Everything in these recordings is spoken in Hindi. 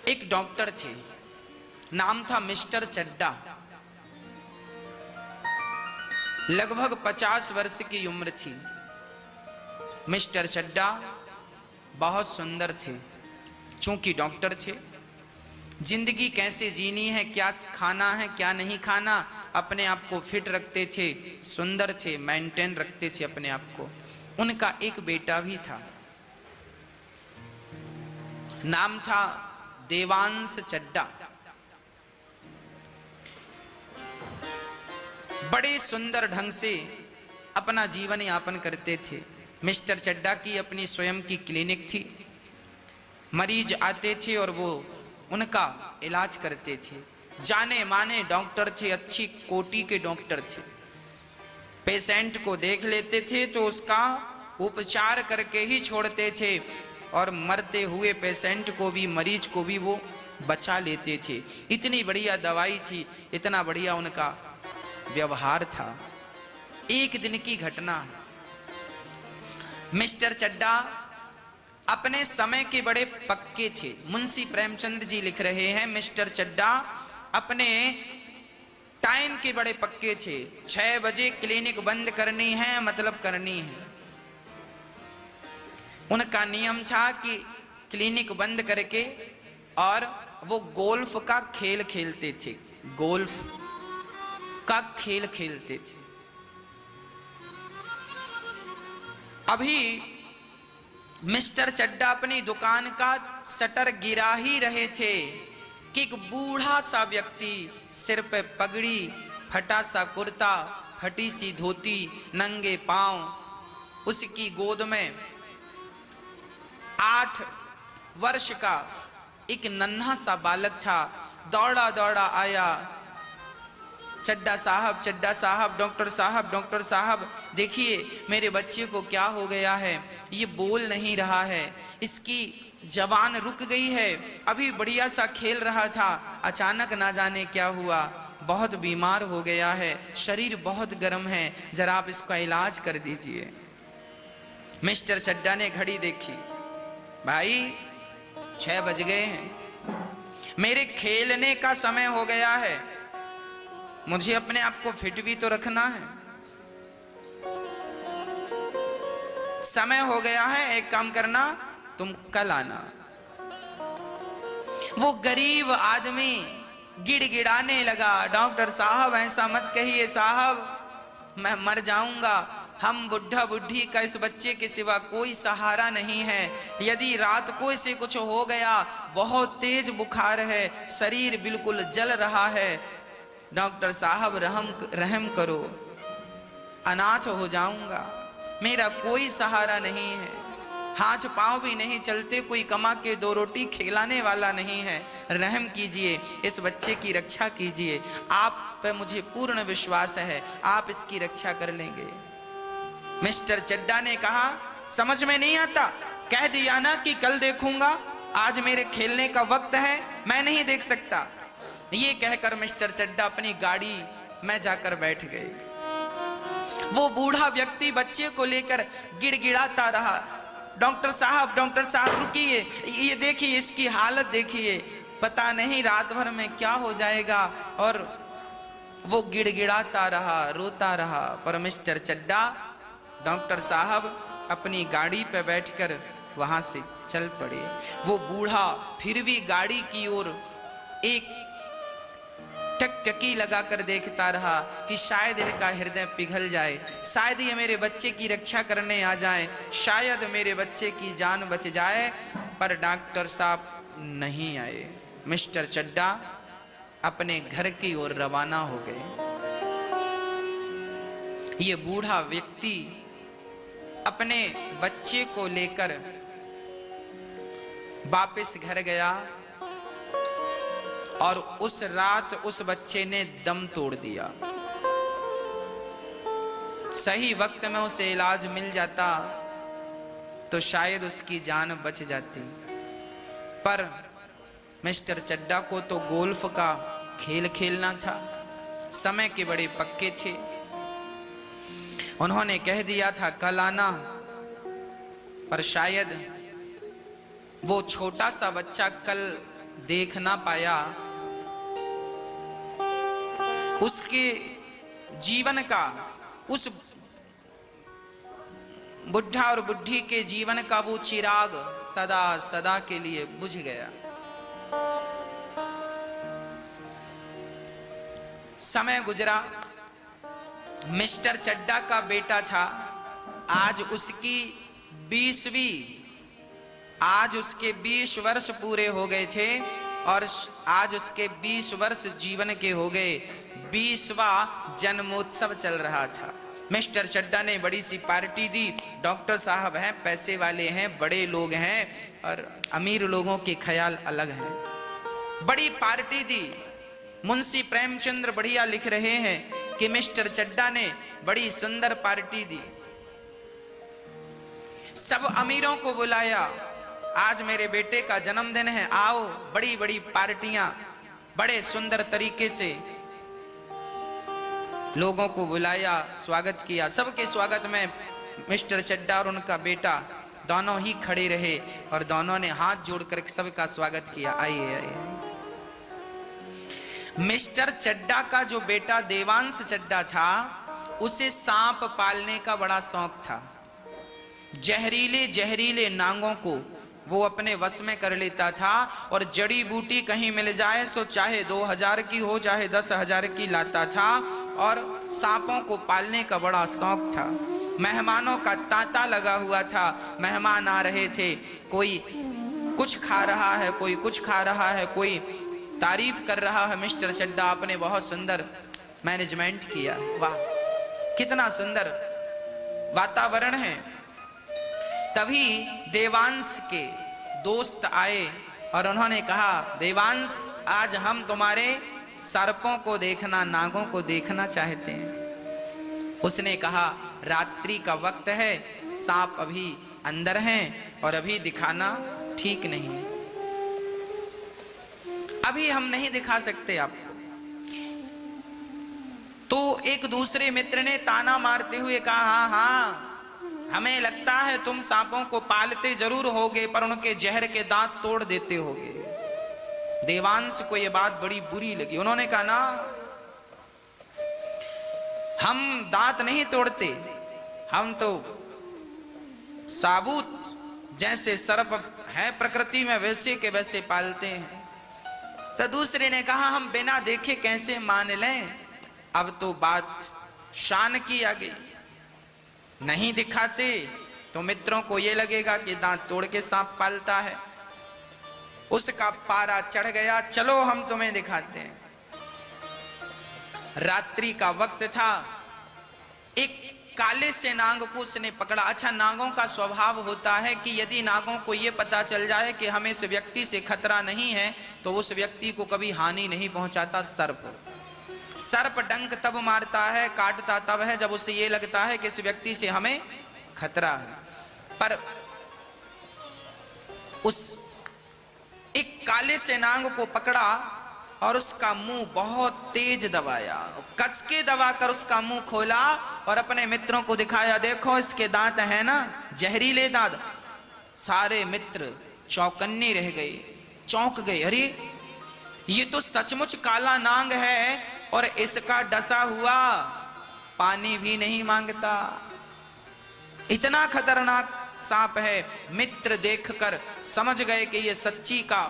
एक डॉक्टर थे, नाम था मिस्टर चड्डा। लगभग 50 वर्ष की उम्र थी। मिस्टर चड्डा बहुत सुंदर थे। चूंकि डॉक्टर थे, जिंदगी कैसे जीनी है, क्या खाना है क्या नहीं खाना, अपने आप को फिट रखते थे, सुंदर थे, मेंटेन रखते थे अपने आप को। उनका एक बेटा भी था, नाम था देवांश चड्डा। बड़े सुंदर ढंग से अपना जीवन यापन करते थे। मिस्टर चड्डा की अपनी स्वयं की क्लिनिक थी। मरीज आते थे और वो उनका इलाज करते थे। जाने माने डॉक्टर थे, अच्छी कोटि के डॉक्टर थे। पेशेंट को देख लेते थे तो उसका उपचार करके ही छोड़ते थे, और मरते हुए पेशेंट को भी, मरीज को भी वो बचा लेते थे। इतनी बढ़िया दवाई थी, इतना बढ़िया उनका व्यवहार था। एक दिन की घटना, मिस्टर चड्डा अपने समय के बड़े पक्के थे। मुंशी प्रेमचंद जी लिख रहे हैं, मिस्टर चड्डा अपने टाइम के बड़े पक्के थे। 6 बजे क्लिनिक बंद करनी है, मतलब करनी है। उनका नियम था कि क्लिनिक बंद करके और वो गोल्फ का खेल खेलते थे। गोल्फ का खेल खेलते थे। अभी मिस्टर चड्डा अपनी दुकान का शटर गिरा ही रहे थे कि एक बूढ़ा सा व्यक्ति, सिर पे पगड़ी, फटा सा कुर्ता, फटी सी धोती, नंगे पांव, उसकी गोद में 8 वर्ष का एक नन्हा सा बालक था। दौड़ा दौड़ा आया, चड्डा साहब, डॉक्टर साहब, देखिए मेरे बच्चे को क्या हो गया है, ये बोल नहीं रहा है, इसकी जबान रुक गई है, अभी बढ़िया सा खेल रहा था, अचानक ना जाने क्या हुआ, बहुत बीमार हो गया है, शरीर बहुत गर्म है, जरा आप इसका इलाज कर दीजिए। मिस्टर चड्डा ने घड़ी देखी, भाई 6 बज गए हैं, मेरे खेलने का समय हो गया है, मुझे अपने आप को फिट भी तो रखना है, समय हो गया है, एक काम करना, तुम कल आना। वो गरीब आदमी गिड़गिड़ाने लगा, डॉक्टर साहब ऐसा मत कहिए साहब, मैं मर जाऊंगा, हम बुढ़ा बुढ़ी का इस बच्चे के सिवा कोई सहारा नहीं है, यदि रात को इसे कुछ हो गया, बहुत तेज बुखार है, शरीर बिल्कुल जल रहा है, डॉक्टर साहब रहम करो, अनाथ हो जाऊंगा, मेरा कोई सहारा नहीं है, हाथ पांव भी नहीं चलते, कोई कमा के 2 रोटी खिलाने वाला नहीं है, रहम कीजिए, इस बच्चे की रक्षा कीजिए, आप पे मुझे पूर्ण विश्वास है, आप इसकी रक्षा कर लेंगे। मिस्टर चड्डा ने कहा, समझ में नहीं आता, कह दिया ना कि कल देखूंगा, आज मेरे खेलने का वक्त है, मैं नहीं देख सकता। ये कहकर मिस्टर चड्डा अपनी गाड़ी में जाकर बैठ गए। वो बूढ़ा व्यक्ति बच्चे को लेकर गिड़गिड़ाता रहा, डॉक्टर साहब रुकिए, ये देखिए इसकी हालत देखिए, पता नहीं रात भर में क्या हो जाएगा। और वो गिड़गिड़ाता रहा, रोता रहा, पर मिस्टर चड्डा, डॉक्टर साहब अपनी गाड़ी पे बैठकर वहां से चल पड़े। वो बूढ़ा फिर भी गाड़ी की ओर एक टकटकी लगाकर देखता रहा कि शायद इनका हृदय पिघल जाए, शायद ये मेरे बच्चे की रक्षा करने आ जाए, शायद मेरे बच्चे की जान बच जाए, पर डॉक्टर साहब नहीं आए। मिस्टर चड्डा अपने घर की ओर रवाना हो गए। ये बूढ़ा व्यक्ति अपने बच्चे को लेकर वापस घर गया, और उस रात उस बच्चे ने दम तोड़ दिया। सही वक्त में उसे इलाज मिल जाता तो शायद उसकी जान बच जाती, पर मिस्टर चड्डा को तो गोल्फ का खेल खेलना था, समय के बड़े पक्के थे। उन्होंने कह दिया था कल आना, पर शायद वो छोटा सा बच्चा कल देख ना पाया, उसके जीवन का, उस बुढ़ा और बुढ़ी के जीवन का वो चिराग सदा सदा के लिए बुझ गया। समय गुजरा, मिस्टर चड्डा का बेटा था, आज उसकी 20 वर्ष पूरे हो गए थे और आज उसके 20 वर्ष जीवन के हो गए। 20वां जन्मोत्सव चल रहा था। मिस्टर चड्डा ने बड़ी सी पार्टी दी। डॉक्टर साहब हैं, पैसे वाले हैं, बड़े लोग हैं और अमीर लोगों के ख्याल अलग हैं। बड़ी पार्टी दी। मुंशी प्रेमचंद्र बढ़िया लिख रहे हैं कि मिस्टर चड्डा ने बड़ी सुंदर पार्टी दी। सब अमीरों को बुलाया, आज मेरे बेटे का जन्मदिन है, आओ। बड़ी बड़ी पार्टियां, बड़े सुंदर तरीके से लोगों को बुलाया, स्वागत किया। सबके स्वागत में मिस्टर चड्डा और उनका बेटा दोनों ही खड़े रहे और दोनों ने हाथ जोड़कर सबका स्वागत किया। आइए आइए। मिस्टर चड्डा का जो बेटा देवांश चड्डा था, उसे सांप पालने का बड़ा शौक था। जहरीले जहरीले नांगों को वो अपने वश में कर लेता था और जड़ी बूटी कहीं मिल जाए सो चाहे 2000 की हो चाहे 10,000 की लाता था और सांपों को पालने का बड़ा शौक था। मेहमानों का तांता लगा हुआ था। मेहमान आ रहे थे, कोई कुछ खा रहा है, कोई कुछ खा रहा है, कोई तारीफ कर रहा है। मिस्टर चड्डा आपने बहुत सुंदर मैनेजमेंट किया, वाह कितना सुंदर वातावरण है। तभी देवांश के दोस्त आए और उन्होंने कहा, देवांश आज हम तुम्हारे सर्पों को देखना, नागों को देखना चाहते हैं। उसने कहा, रात्रि का वक्त है, सांप अभी अंदर हैं और अभी दिखाना ठीक नहीं है, अभी हम नहीं दिखा सकते आपको। तो एक दूसरे मित्र ने ताना मारते हुए कहा, हाँ हाँ हमें लगता है तुम सांपों को पालते जरूर होगे पर उनके जहर के दांत तोड़ देते होगे। देवांश को यह बात बड़ी बुरी लगी। उन्होंने कहा, ना हम दांत नहीं तोड़ते, हम तो साबुत जैसे सर्प है प्रकृति में वैसे के वैसे पालते हैं। तो दूसरे ने कहा, हम बिना देखे कैसे मान लें, अब तो बात शान की आ गई, नहीं दिखाते तो मित्रों को यह लगेगा कि दांत तोड़ के सांप पालता है। उसका पारा चढ़ गया, चलो हम तुम्हें दिखाते हैं। रात्रि का वक्त था, एक काले से नाग को उसने पकड़ा। अच्छा, नागों का स्वभाव होता है कि यदि नागों को यह पता चल जाए कि हमें इस व्यक्ति से खतरा नहीं है तो उस व्यक्ति को कभी हानि नहीं पहुंचाता। सर्प डंक तब मारता है, काटता तब है जब उसे ये लगता है कि इस व्यक्ति से हमें खतरा है। पर उस एक काले से नाग को पकड़ा और उसका मुंह बहुत तेज दबाया, कस के दबाकर उसका मुंह खोला और अपने मित्रों को दिखाया, देखो इसके दांत हैं ना, जहरीले दांत। सारे मित्र चौकन्ने रह गए, चौंक गए, अरे ये तो सचमुच काला नाग है और इसका डसा हुआ पानी भी नहीं मांगता, इतना खतरनाक सांप है। मित्र देखकर समझ गए कि ये सच्ची का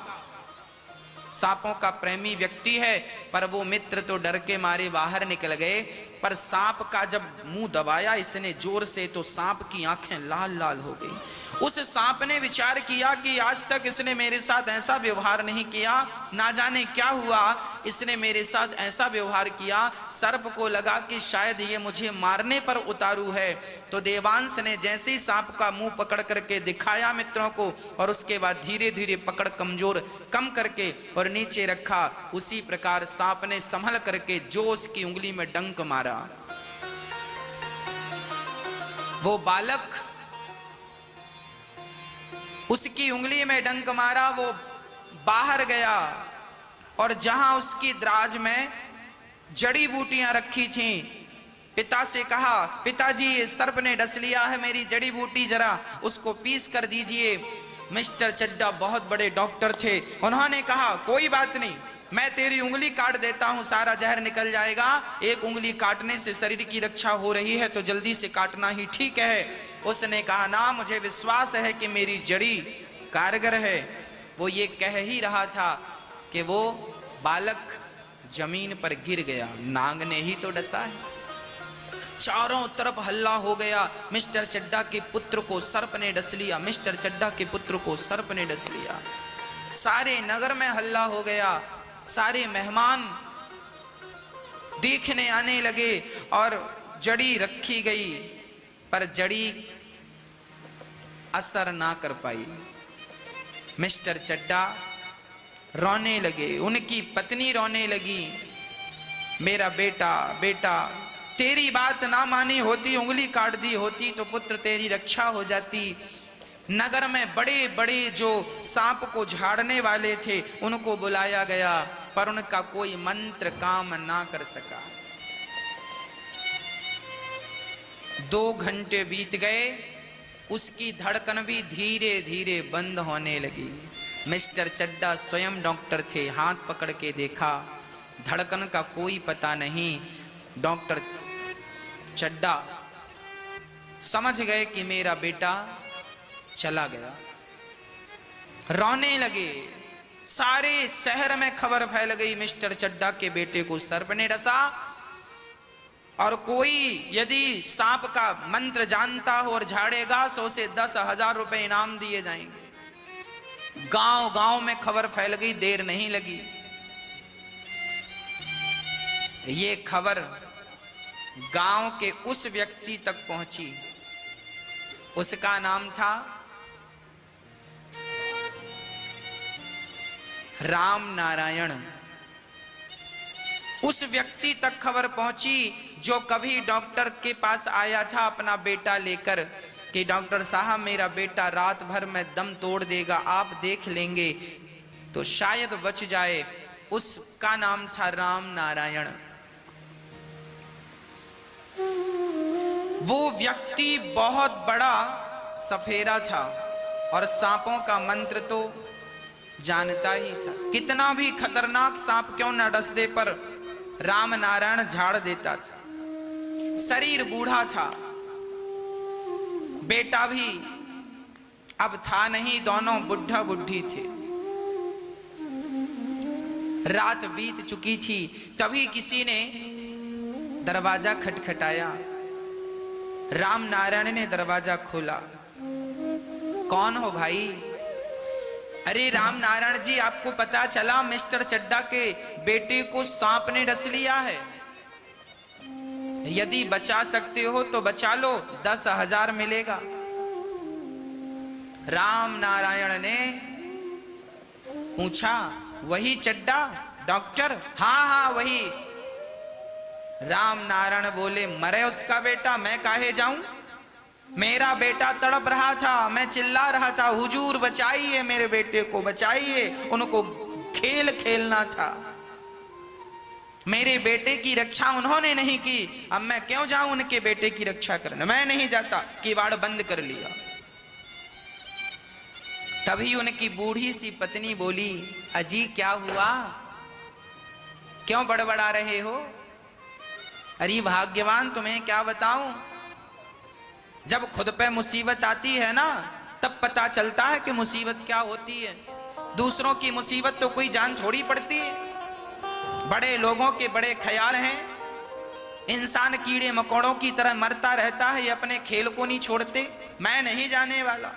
सांपों का प्रेमी व्यक्ति है, पर वो मित्र तो डर के मारे बाहर निकल गए। पर सांप का जब मुंह दबाया इसने जोर से तो सांप की आंखें लाल लाल हो गई। उस सांप ने विचार किया कि आज तक इसने मेरे साथ ऐसा व्यवहार नहीं किया, ना जाने क्या हुआ इसने मेरे साथ ऐसा व्यवहार किया। सर्प को लगा कि शायद ये मुझे मारने पर उतारू है। तो देवांश ने जैसे ही सांप का मुंह पकड़ करके दिखाया मित्रों को और उसके बाद धीरे धीरे पकड़ कमजोर कम करके और नीचे रखा, उसी प्रकार सांप ने संभल करके जो उसकी उंगली में डंक मारा, वो बालक उसकी उंगली में डंक मारा, वो बाहर गया और जहां उसकी दराज में जड़ी बूटियां रखी थी, पिता से कहा, पिताजी ये सर्प ने डस लिया है मेरी जड़ी बूटी, जरा उसको पीस कर दीजिए। मिस्टर चड्डा बहुत बड़े डॉक्टर थे। उन्होंने कहा कोई बात नहीं, मैं तेरी उंगली काट देता हूं, सारा जहर निकल जाएगा। एक उंगली काटने से शरीर की रक्षा हो रही है तो जल्दी से काटना ही ठीक है। उसने कहा ना, मुझे विश्वास है कि मेरी जड़ी कारगर है। वो ये कह ही रहा था कि वो बालक जमीन पर गिर गया। नाग ने ही तो डसा है। चारों तरफ हल्ला हो गया। मिस्टर चड्डा के पुत्र को सर्प ने डस लिया, मिस्टर चड्डा के पुत्र को सर्प ने डस लिया। सारे नगर में हल्ला हो गया। सारे मेहमान देखने आने लगे और जड़ी रखी गई, पर जड़ी असर ना कर पाई। मिस्टर चड्डा रोने लगे, उनकी पत्नी रोने लगी, मेरा बेटा बेटा, तेरी बात ना मानी होती, उंगली काट दी होती तो पुत्र तेरी रक्षा हो जाती। नगर में बड़े बड़े जो सांप को झाड़ने वाले थे उनको बुलाया गया, पर उनका कोई मंत्र काम ना कर सका। 2 घंटे बीत गए, उसकी धड़कन भी धीरे धीरे बंद होने लगी। मिस्टर चड्डा स्वयं डॉक्टर थे, हाथ पकड़ के देखा, धड़कन का कोई पता नहीं। डॉक्टर चड्डा समझ गए कि मेरा बेटा चला गया। रोने लगे, सारे शहर में खबर फैल गई, मिस्टर चड्डा के बेटे को सर्प ने डसा। और कोई यदि सांप का मंत्र जानता हो और झाड़ेगा तो उसे 10,000 रुपए इनाम दिए जाएंगे। गांव गांव में खबर फैल गई, देर नहीं लगी। ये खबर गांव के उस व्यक्ति तक पहुंची, उसका नाम था राम नारायण। उस व्यक्ति तक खबर पहुंची जो कभी डॉक्टर के पास आया था अपना बेटा लेकर कि डॉक्टर साहब मेरा बेटा रात भर में दम तोड़ देगा, आप देख लेंगे तो शायद बच जाए। उसका नाम था राम नारायण। वो व्यक्ति बहुत बड़ा सफेरा था और सांपों का मंत्र तो जानता ही था। कितना भी खतरनाक सांप क्यों न डस दे, पर राम नारायण झाड़ देता था। शरीर बूढ़ा था, बेटा भी अब था नहीं, दोनों बुढ़ा बुढ़ी थे। रात बीत चुकी थी, तभी किसी ने दरवाजा खटखटाया। राम नारायण ने दरवाजा खोला। कौन हो भाई? अरे राम नारायण जी, आपको पता चला मिस्टर चड्डा के बेटे को सांप ने डस लिया है, यदि बचा सकते हो तो बचा लो, 10,000 मिलेगा। राम नारायण ने पूछा, वही चड्डा डॉक्टर? हाँ हाँ वही। राम नारायण बोले, मरे उसका बेटा, मैं काहे जाऊं? मेरा बेटा तड़प रहा था, मैं चिल्ला रहा था, हुजूर बचाइए मेरे बेटे को, बचाइए, उनको खेल खेलना था, मेरे बेटे की रक्षा उन्होंने नहीं की, अब मैं क्यों जाऊं उनके बेटे की रक्षा करने? मैं नहीं जाता। किवाड़ बंद कर लिया। तभी उनकी बूढ़ी सी पत्नी बोली, अजी क्या हुआ, क्यों बड़बड़ा रहे हो? अरे भाग्यवान, तुम्हें क्या बताऊं, जब खुद पे मुसीबत आती है ना तब पता चलता है कि मुसीबत क्या होती है। दूसरों की मुसीबत तो कोई जान थोड़ी पड़ती है। बड़े लोगों के बड़े ख्याल हैं, इंसान कीड़े मकोड़ों की तरह मरता रहता है, ये अपने खेल को नहीं छोड़ते। मैं नहीं जाने वाला।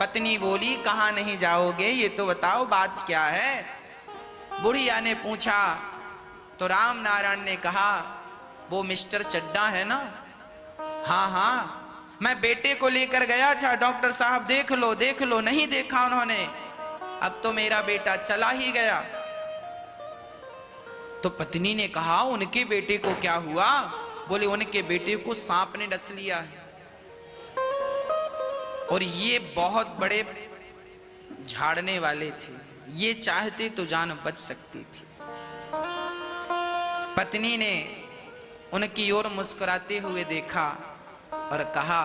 पत्नी बोली, कहाँ नहीं जाओगे, ये तो बताओ बात क्या है? बुढ़िया ने पूछा तो राम नारायण ने कहा, वो मिस्टर चड्डा है ना? हाँ हाँ, मैं बेटे को लेकर गया था, डॉक्टर साहब देख लो देख लो, नहीं देखा उन्होंने, अब तो मेरा बेटा चला ही गया। तो पत्नी ने कहा, उनके बेटे को क्या हुआ? बोले, उनके बेटे को सांप ने डस लिया है, और ये बहुत बड़े झाड़ने वाले थे, ये चाहते तो जान बच सकती थी। पत्नी ने उनकी ओर मुस्कुराते हुए देखा और कहा,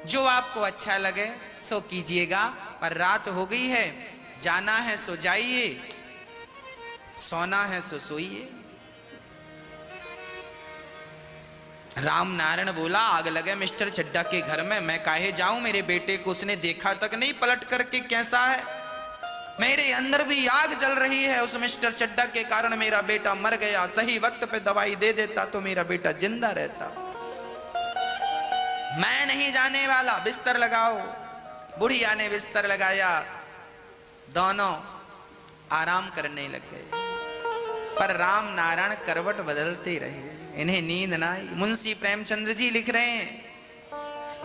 जो आपको अच्छा लगे सो कीजिएगा, पर रात हो गई है, जाना है सो जाइए, सोना है सो सोइए। राम नारायण बोला, आग लगे मिस्टर चड्डा के घर में, मैं काहे जाऊं, मेरे बेटे को उसने देखा तक नहीं पलट करके कैसा है, मेरे अंदर भी आग जल रही है, उस मिस्टर चड्डा के कारण मेरा बेटा मर गया, सही वक्त पे दवाई दे देता तो मेरा बेटा जिंदा रहता, मैं नहीं जाने वाला, बिस्तर लगाओ। बुढ़िया ने बिस्तर लगाया, दोनों आराम करने लग गए, पर राम नारायण करवट बदलते रहे, इन्हें नींद ना आई। मुंशी प्रेमचंद्र जी लिख रहे हैं,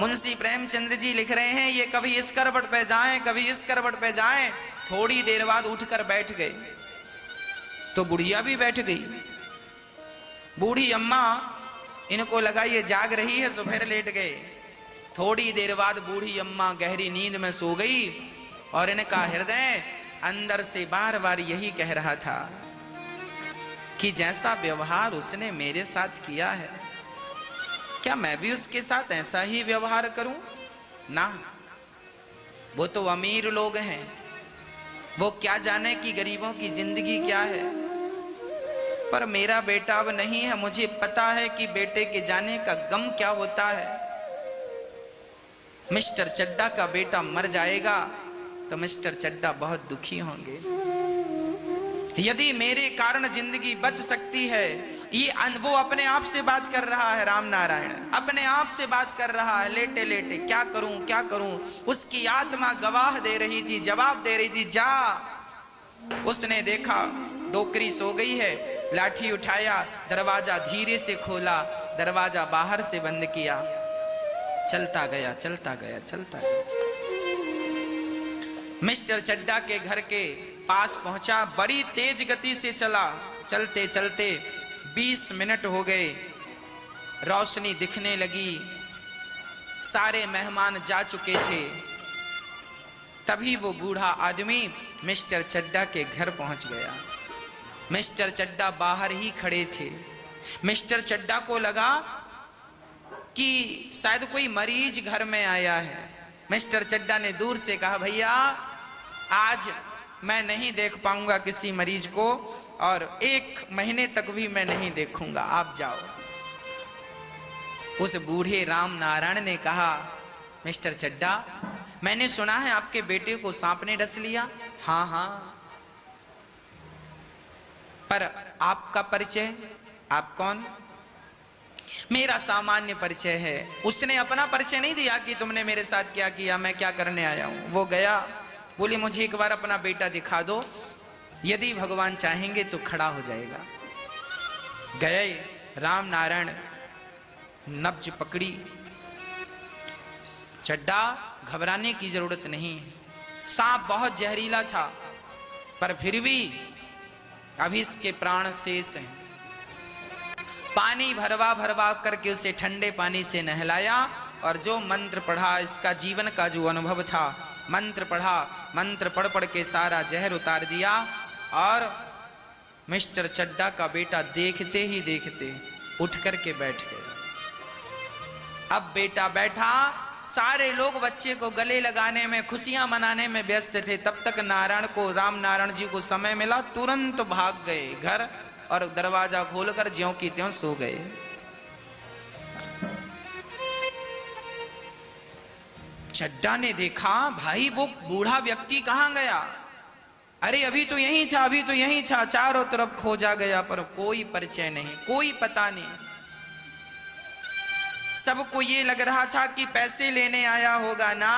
मुंशी प्रेमचंद्र जी लिख रहे हैं, ये कभी इस करवट पे जाएं, कभी इस करवट पे जाएं, थोड़ी देर बाद उठकर बैठ गए, तो बुढ़िया भी बैठ गई। बूढ़ी अम्मा, इनको लगा ये जाग रही है, सो फिर लेट गए। थोड़ी देर बाद बूढ़ी अम्मा गहरी नींद में सो गई, और इनका हृदय अंदर से बार बार यही कह रहा था कि जैसा व्यवहार उसने मेरे साथ किया है, क्या मैं भी उसके साथ ऐसा ही व्यवहार करूं? ना, वो तो अमीर लोग हैं, वो क्या जाने कि गरीबों की जिंदगी क्या है, पर मेरा बेटा अब नहीं है, मुझे पता है कि बेटे के जाने का गम क्या होता है। मिस्टर चड्डा का बेटा मर जाएगा तो मिस्टर चड्डा बहुत दुखी होंगे, यदि मेरे कारण जिंदगी बच सकती है, ये वो अपने आप से बात कर रहा है, राम नारायण अपने आप से बात कर रहा है, लेटे लेटे, क्या करूं क्या करूं, उसकी आत्मा गवाह दे रही थी, जवाब दे रही थी, जा। उसने देखा डोकरी सो गई है, लाठी उठाया, दरवाजा धीरे से खोला, दरवाजा बाहर से बंद किया, चलता गया चलता गया चलता गया, मिस्टर चड्डा के घर के पास पहुंचा, बड़ी तेज गति से चला, चलते चलते 20 मिनट हो गए, रोशनी दिखने लगी, सारे मेहमान जा चुके थे, तभी वो बूढ़ा आदमी मिस्टर चड्डा के घर पहुंच गया। मिस्टर चड्डा बाहर ही खड़े थे, मिस्टर चड्डा को लगा कि शायद कोई मरीज घर में आया है। मिस्टर चड्डा ने दूर से कहा, भैया आज मैं नहीं देख पाऊंगा किसी मरीज को, और 1 महीने तक भी मैं नहीं देखूंगा, आप जाओ। उस बूढ़े राम नारायण ने कहा, मिस्टर चड्डा, मैंने सुना है आपके बेटे को सांप ने डस लिया। हाँ हाँ, पर आपका परिचय, आप कौन? मेरा सामान्य परिचय है। उसने अपना परिचय नहीं दिया कि तुमने मेरे साथ क्या किया, मैं क्या करने आया हूं। वो गया, बोले मुझे एक बार अपना बेटा दिखा दो, यदि भगवान चाहेंगे तो खड़ा हो जाएगा। गए, राम नारायण नब्ज पकड़ी, चड्डा घबराने की जरूरत नहीं, सांप बहुत जहरीला था, पर फिर भी अभी इसके प्राण शेष हैं। पानी भरवा भरवा करके उसे ठंडे पानी से नहलाया, और जो मंत्र पढ़ा, इसका जीवन का जो अनुभव था, मंत्र पढ़ा, मंत्र पढ़ पढ़ के सारा जहर उतार दिया, और मिस्टर चड्डा का बेटा देखते ही देखते उठ करके बैठ गया। अब बेटा बैठा, सारे लोग बच्चे को गले लगाने में, खुशियां मनाने में व्यस्त थे। तब तक नारायण को, राम नारायण जी को समय मिला, तुरंत भाग गए घर, और दरवाजा खोलकर ज्यों की त्यों सो गए। चड्डा ने देखा, भाई वो बूढ़ा व्यक्ति कहां गया? अरे अभी तो यहीं था, अभी तो यहीं था, चारों तरफ खोजा गया, पर कोई परिचय नहीं, कोई पता नहीं। सबको ये लग रहा था कि पैसे लेने आया होगा, ना,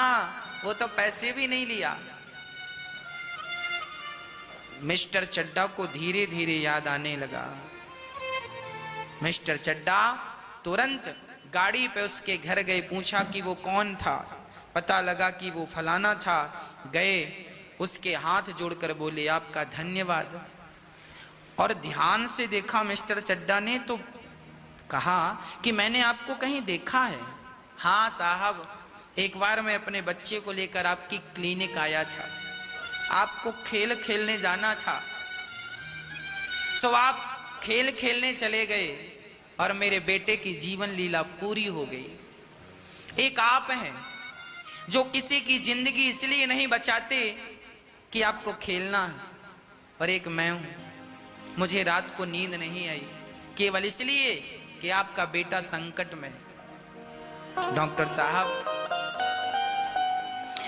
वो तो पैसे भी नहीं लिया। मिस्टर चड्डा को धीरे धीरे याद आने लगा। मिस्टर चड्डा तुरंत गाड़ी पे उसके घर गए, पूछा कि वो कौन था, पता लगा कि वो फलाना था। गए, उसके हाथ जोड़कर बोले, आपका धन्यवाद। और ध्यान से देखा मिस्टर चड्डा ने, तो कहा कि मैंने आपको कहीं देखा है। हाँ साहब, एक बार मैं अपने बच्चे को लेकर आपकी क्लिनिक आया था, आपको खेल खेलने जाना था, सो आप खेल खेलने चले गए और मेरे बेटे की जीवन लीला पूरी हो गई। एक आप हैं जो किसी की जिंदगी इसलिए नहीं बचाते कि आपको खेलना है, और एक मैं हूं, मुझे रात को नींद नहीं आई केवल इसलिए कि आपका बेटा संकट में है। डॉक्टर साहब,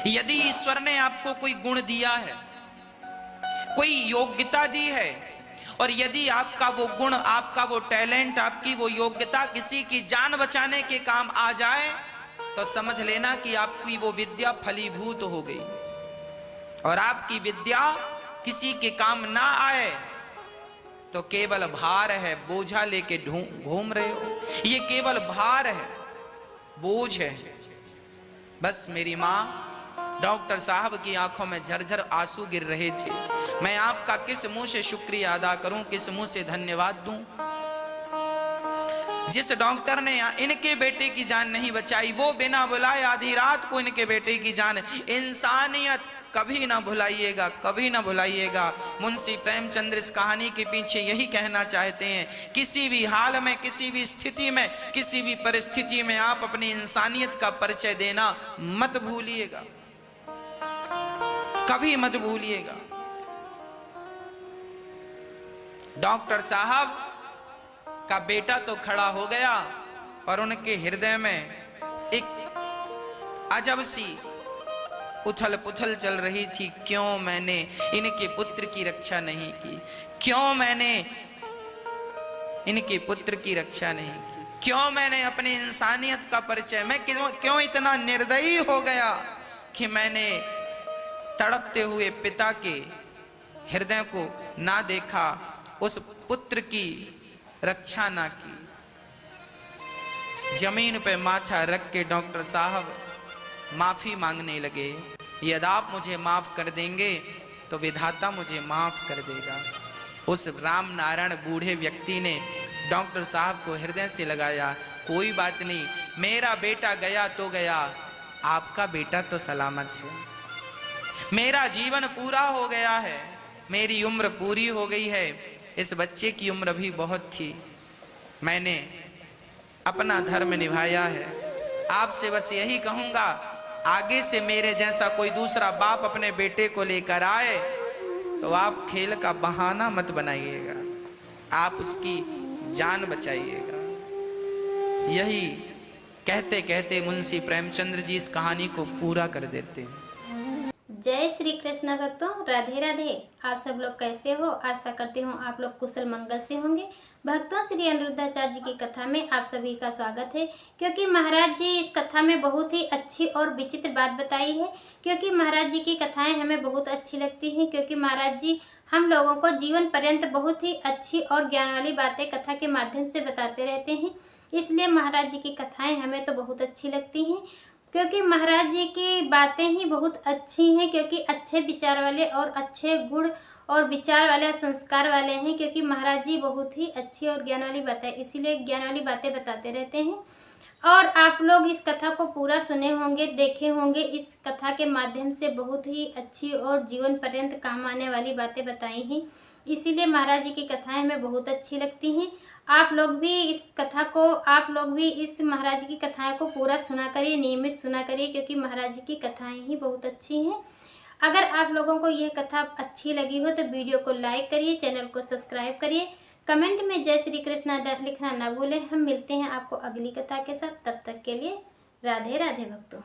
यदि ईश्वर ने आपको कोई गुण दिया है, कोई योग्यता दी है, और यदि आपका वो गुण, आपका वो टैलेंट, आपकी वो योग्यता किसी की जान बचाने के काम आ जाए, तो समझ लेना कि आपकी वो विद्या फलीभूत हो गई। और आपकी विद्या किसी के काम ना आए तो केवल भार है, बोझा लेके घूम रहे हो, ये केवल भार है, बोझ है। बस मेरी माँ डॉक्टर साहब की आंखों में झरझर आंसू गिर रहे थे। मैं आपका किस मुंह से शुक्रिया अदा करूं, किस मुंह से धन्यवाद दूं। जिस डॉक्टर ने इनके बेटे की जान नहीं बचाई, वो बिना बुलाए आधी रात को इनके बेटे की जान, इंसानियत कभी ना भुलाइएगा, कभी ना भुलाइएगा। मुंशी प्रेमचंद्र इस कहानी के पीछे यही कहना चाहते हैं, किसी भी हाल में, किसी भी स्थिति में, किसी भी परिस्थिति में आप अपनी इंसानियत का परिचय देना मत भूलिएगा, कभी मत भूलिएगा। डॉक्टर साहब का बेटा तो खड़ा हो गया, और उनके हृदय में एक अजब सी उथल पुथल चल रही थी। क्यों मैंने इनके पुत्र की रक्षा नहीं की, क्यों मैंने इनके पुत्र की रक्षा नहीं की, क्यों मैंने अपनी इंसानियत का परिचय, मैं क्यों इतना निर्दयी हो गया कि मैंने तड़पते हुए पिता के हृदय को ना देखा, उस पुत्र की रक्षा ना की। जमीन पे माथा रख के डॉक्टर साहब माफी मांगने लगे, यदि आप मुझे माफ कर देंगे तो विधाता मुझे माफ कर देगा। उस राम नारायण बूढ़े व्यक्ति ने डॉक्टर साहब को हृदय से लगाया, कोई बात नहीं, मेरा बेटा गया तो गया, आपका बेटा तो सलामत है, मेरा जीवन पूरा हो गया है, मेरी उम्र पूरी हो गई है, इस बच्चे की उम्र भी बहुत थी, मैंने अपना धर्म निभाया है। आपसे बस यही कहूंगा, आगे से मेरे जैसा कोई दूसरा बाप अपने बेटे को लेकर आए तो आप खेल का बहाना मत बनाइएगा, आप उसकी जान बचाइएगा। यही कहते कहते मुंशी प्रेमचंद्र जी इस कहानी को पूरा कर देते हैं। जय श्री कृष्ण भक्तों, राधे राधे। आप सब लोग कैसे हो? आशा करती हूँ आप लोग कुशल मंगल से होंगे। भक्तों, श्री अनिरुद्धाचार्य जी की कथा में आप सभी का स्वागत है। क्योंकि महाराज जी इस कथा में बहुत ही अच्छी और विचित्र बात बताई है, क्योंकि महाराज जी की कथाएं हमें बहुत अच्छी लगती हैं, क्योंकि महाराज जी हम लोगों को जीवन पर्यंत बहुत ही अच्छी और ज्ञान वाली बातें कथा के माध्यम से बताते रहते हैं। इसलिए महाराज जी की कथाएं हमें तो बहुत अच्छी लगती हैं, क्योंकि महाराज जी की बातें ही बहुत अच्छी हैं, क्योंकि अच्छे विचार वाले और अच्छे गुण और विचार वाले और संस्कार वाले हैं। क्योंकि महाराज जी बहुत ही अच्छी और ज्ञान वाली बातें, इसीलिए ज्ञान वाली बातें बताते रहते हैं। और आप लोग इस कथा को पूरा सुने होंगे, देखे होंगे। इस कथा के माध्यम से बहुत ही अच्छी और जीवन पर्यंत काम आने वाली बातें बताई हैं, इसीलिए महाराज जी की कथाएं हमें बहुत अच्छी लगती हैं। आप लोग भी इस महाराज जी की कथाएं को पूरा सुना करिए, नियमित सुना करिए, क्योंकि महाराज जी की कथाएं ही बहुत अच्छी हैं। अगर आप लोगों को यह कथा अच्छी लगी हो तो वीडियो को लाइक करिए, चैनल को सब्सक्राइब करिए, कमेंट में जय श्री कृष्ण लिखना ना भूलें। हम मिलते हैं आपको अगली कथा के साथ, तब तक के लिए राधे राधे भक्तों।